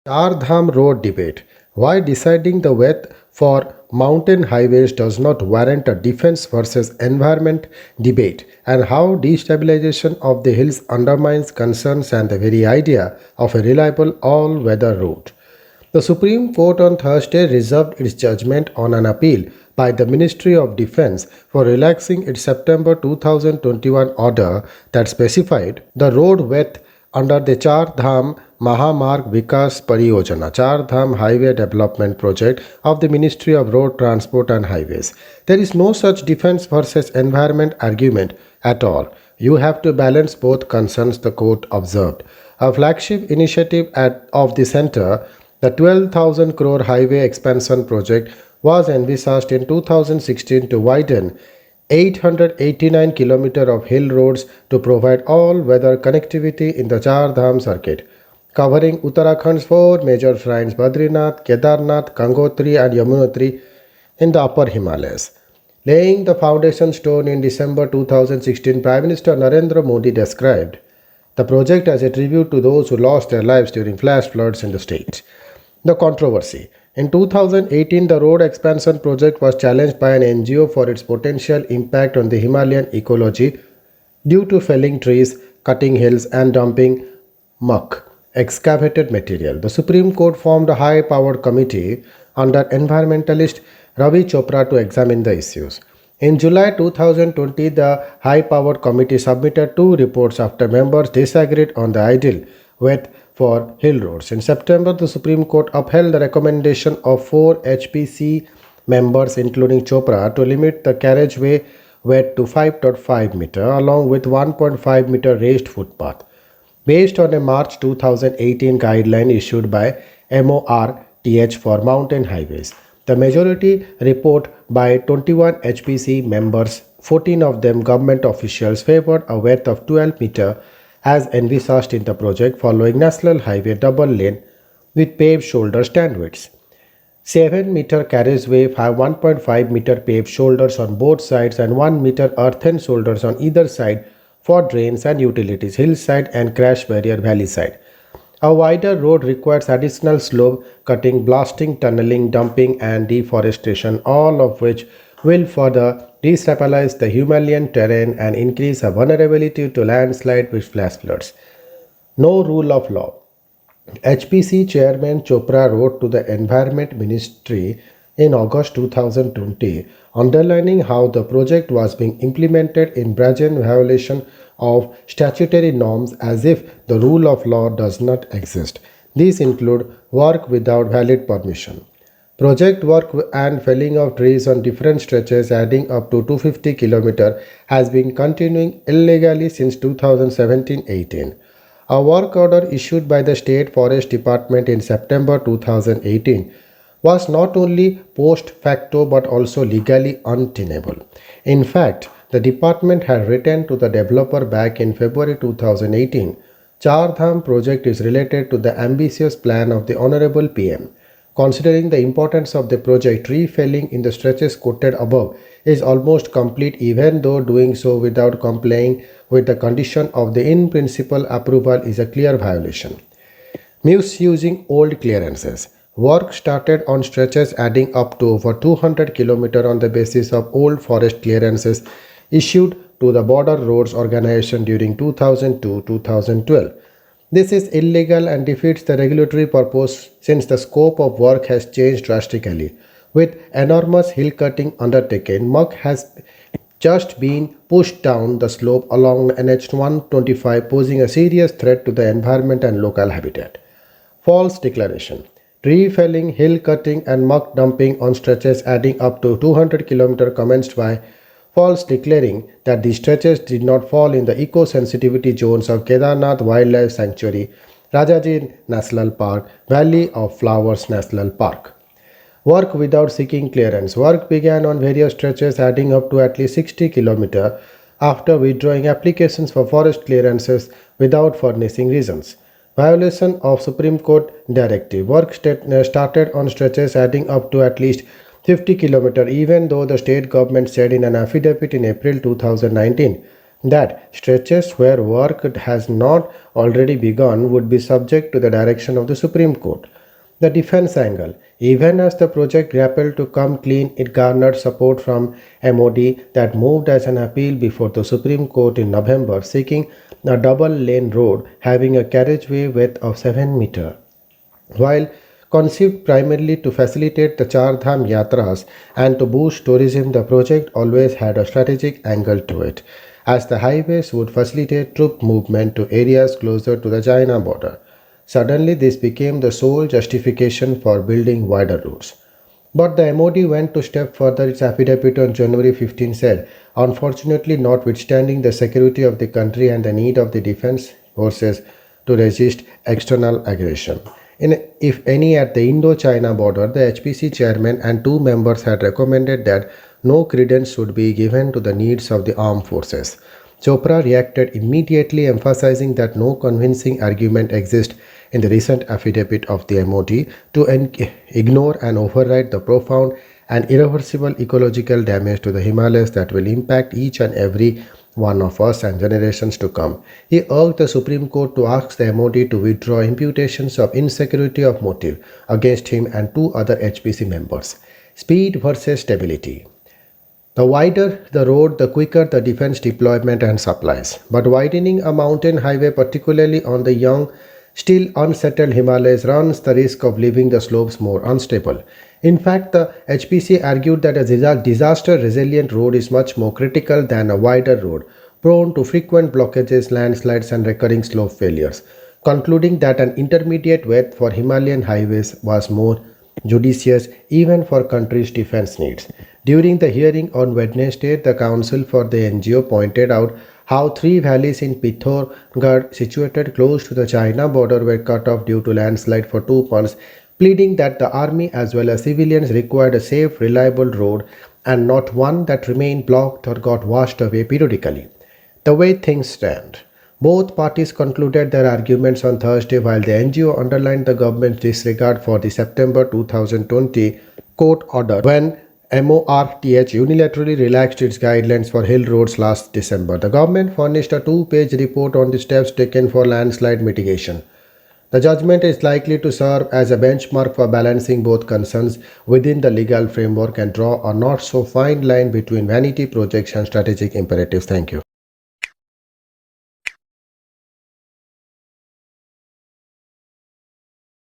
Char Dham Road debate. Why deciding the width for mountain highways does not warrant a defense versus environment debate, and how destabilization of the hills undermines concerns and the very idea of a reliable all weather route. The Supreme Court on Thursday reserved its judgment on an appeal by the Ministry of Defense for relaxing its September 2021 order that specified the road width under the Char Dham Mahamarg Vikas Pariyojana, Char Dham Highway Development Project of the Ministry of Road Transport and Highways. There is no such defense versus environment argument at all. You have to balance both concerns, the court observed. A flagship initiative of the center, the 12,000 crore highway expansion project, was envisaged in 2016 to widen 889 kilometers of hill roads to provide all-weather connectivity in the Char Dham circuit, covering Uttarakhand's four major shrines Badrinath, Kedarnath, Gangotri and Yamunotri in the upper Himalayas. Laying the foundation stone in December 2016, Prime Minister Narendra Modi described the project as a tribute to those who lost their lives during flash floods in the state. The controversy. In 2018, the road expansion project was challenged by an NGO for its potential impact on the Himalayan ecology due to felling trees, cutting hills, and dumping muck, excavated material. The Supreme Court formed a high powered committee under environmentalist Ravi Chopra to examine the issues. In July 2020, the high powered committee submitted two reports after members disagreed on the ideal width for hill roads. In September, the Supreme Court upheld the recommendation of four HPC members, including Chopra, to limit the carriageway width to 5.5 meter, along with 1.5 meter raised footpath, based on a March 2018 guideline issued by MORTH for mountain highways. The majority report by 21 HPC members, 14 of them government officials, favored a width of 12 meter as envisaged in the project, following National Highway double lane with paved shoulder stand widths. 7-meter carriageway, 1.5 meter paved shoulders on both sides, and 1 meter earthen shoulders on either side for drains and utilities, hillside and crash barrier valley side. A wider road requires additional slope cutting, blasting, tunneling, dumping, and deforestation, all of which will further destabilize the Himalayan terrain and increase a vulnerability to landslide with flash floods. No rule of law. HPC Chairman Chopra wrote to the Environment Ministry in August 2020, underlining how the project was being implemented in brazen violation of statutory norms as if the rule of law does not exist. These include work without valid permission, project work and felling of trees on different stretches adding up to 250 km has been continuing illegally since 2017-18. A work order issued by the State Forest Department in September 2018 was not only post facto but also legally untenable. In fact, the department had written to the developer back in February 2018. Char Dham project is related to the ambitious plan of the Honorable PM. Considering the importance of the project, tree felling in the stretches quoted above is almost complete, even though doing so without complying with the condition of the in principle approval is a clear violation. Misusing old clearances. Work started on stretches adding up to over 200 km on the basis of old forest clearances issued to the Border Roads Organization during 2002-2012. This is illegal and defeats the regulatory purpose since the scope of work has changed drastically. With enormous hill cutting undertaken, muck has just been pushed down the slope along NH 125, posing a serious threat to the environment and local habitat. False declaration. Tree felling, hill cutting, and muck dumping on stretches adding up to 200 km commenced by false declaring that the stretches did not fall in the eco-sensitivity zones of Kedarnath Wildlife Sanctuary, Rajaji National Park, Valley of Flowers National Park. Work without seeking clearance. Work began on various stretches adding up to at least 60 km after withdrawing applications for forest clearances without furnishing reasons. Violation of Supreme Court directive. Work started on stretches adding up to at least 50 km, even though the state government said in an affidavit in April 2019 that stretches where work has not already begun would be subject to the direction of the Supreme Court. The defense angle. Even as the project grappled to come clean, it garnered support from MOD that moved as an appeal before the Supreme Court in November seeking a double lane road having a carriageway width of 7 meters. While conceived primarily to facilitate the Char Dham Yatras and to boost tourism, the project always had a strategic angle to it, as the highways would facilitate troop movement to areas closer to the China border. Suddenly, this became the sole justification for building wider routes. But the MOD went to step further. Its affidavit on January 15 said, unfortunately, notwithstanding the security of the country and the need of the defense forces to resist external aggression. If any, at the Indo-China border, the HPC chairman and two members had recommended that no credence should be given to the needs of the armed forces. Chopra reacted immediately, emphasizing that no convincing argument exists in the recent affidavit of the MOD to ignore and override the profound and irreversible ecological damage to the Himalayas that will impact each and every one of us and generations to come. He urged the Supreme Court to ask the MOD to withdraw imputations of insecurity of motive against him and two other HPC members. Speed versus stability. The wider the road, the quicker the defense deployment and supplies. But widening a mountain highway, particularly on the young, still unsettled Himalayas, runs the risk of leaving the slopes more unstable. In fact, the HPC argued that a disaster resilient road is much more critical than a wider road, prone to frequent blockages, landslides, and recurring slope failures, concluding that an intermediate width for Himalayan highways was more judicious even for country's defense needs. During the hearing on Wednesday, the counsel for the NGO pointed out how three valleys in Pithogarh, situated close to the China border, were cut off due to landslide for 2 months, pleading that the army as well as civilians required a safe, reliable road and not one that remained blocked or got washed away periodically. The way things stand. Both parties concluded their arguments on Thursday while the NGO underlined the government's disregard for the September 2020 court order when MORTH unilaterally relaxed its guidelines for hill roads last December. The government furnished a two-page report on the steps taken for landslide mitigation. The judgment is likely to serve as a benchmark for balancing both concerns within the legal framework and draw a not so fine line between vanity projects and strategic imperatives. Thank you.